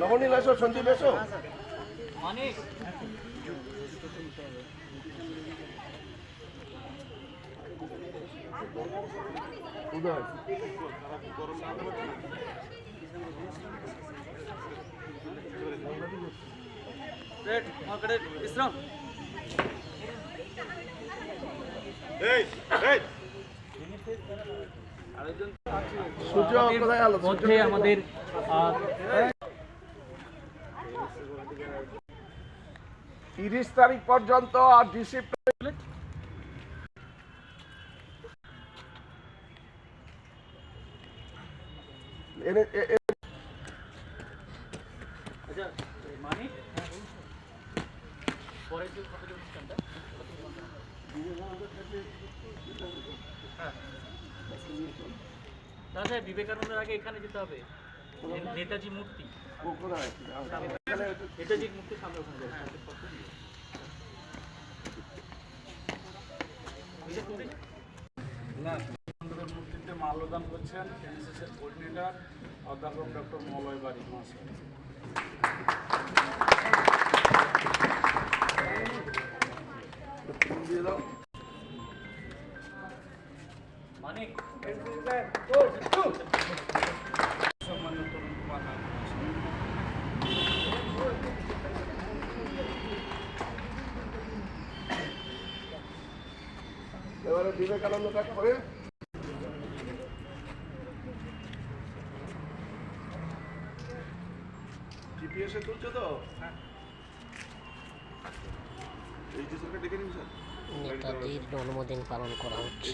নবনীল এসো, সঞ্জীব এসো। উদয় বিশ্রাম। মধ্যে আমাদের 30 তারিখ পর্যন্ত আর ডিসিপ্লিন বিবেকানন্দের আগে এখানে যেতে হবে, নেতাজি মূর্তি, নেতাজির মূর্তির সামনে মূর্তিতে মাল্যদান করছেন এনএসএসের কোঅর্ডিনেটর অধ্যাপক ডক্টর মলয় বাড়ি মহাশয়। সম্মানীয় তরুণ কুমার নাথ মহাশয়। এবারে বিবেকানন্দটা করে জিপিএসে তুলছো তো? নেতাজির জন্মদিন পালন করা হচ্ছে।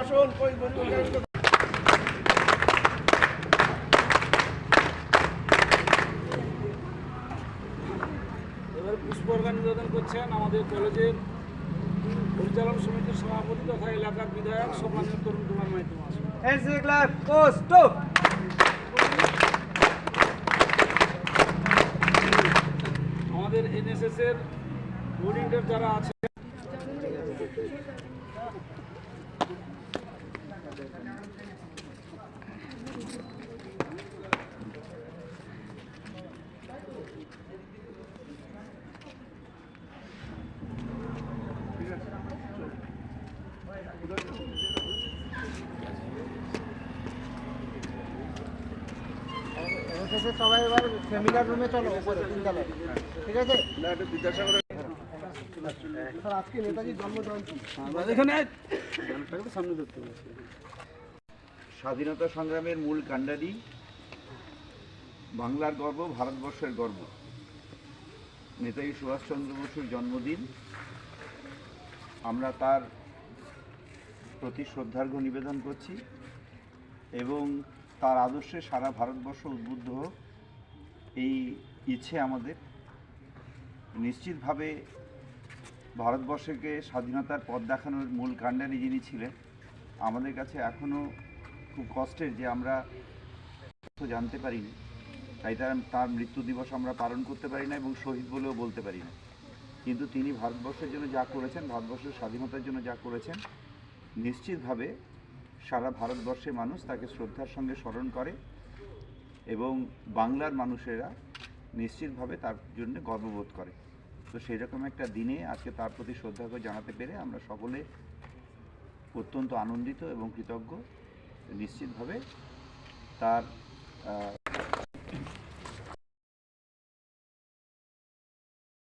আসুন কই এবার পুষ্পর্ঘা নিবেদন করছেন আমাদের কলেজের পরিচালন সমিতির সভাপতি তথা এলাকার বিধায়ক সম্মানীয় তরুণ কুমার মাইতি মহাশয়। আমাদের এনএসএস এর কোঅর্ডিনেটর যারা আছে সবাই এবার সেমিনার রুমে চলো, উপরে তিনতলায়, ঠিক আছে? বিদ্যাসাগর আজকে নেতাজির জন্মজয়ন্তী। সামনে ধরতে স্বাধীনতা সংগ্রামের মূল কাণ্ডারি, বাংলার গর্ব, ভারতবর্ষের গর্ব নেতাজি সুভাষচন্দ্র বসুর জন্মদিন। আমরা তার প্রতি শ্রদ্ধার্ঘ্য নিবেদন করছি এবং তার আদর্শে সারা ভারতবর্ষ উদ্বুদ্ধ হোক এই ইচ্ছে আমাদের। নিশ্চিতভাবে ভারতবর্ষকে স্বাধীনতার পথ দেখানোর মূল কাণ্ডারি যিনি ছিলেন, আমাদের কাছে এখনও খুব কষ্টের যে আমরা জানতে পারিনি, তাই তার মৃত্যু দিবস আমরা পালন করতে পারি না এবং শহীদ বলেও বলতে পারি না। কিন্তু তিনি ভারতবর্ষের জন্য যা করেছেন, ভারতবর্ষের স্বাধীনতার জন্য যা করেছেন, নিশ্চিতভাবে সারা ভারতবর্ষের মানুষ তাকে শ্রদ্ধার সঙ্গে স্মরণ করে এবং বাংলার মানুষেরা নিশ্চিতভাবে তার জন্য গর্ববোধ করে। তো সেই রকম একটা দিনে আজকে তার প্রতি শ্রদ্ধার্ঘ্য জানাতে পেরে আমরা সকলে অত্যন্ত আনন্দিত এবং কৃতজ্ঞ। নিশ্চিতভাবে তার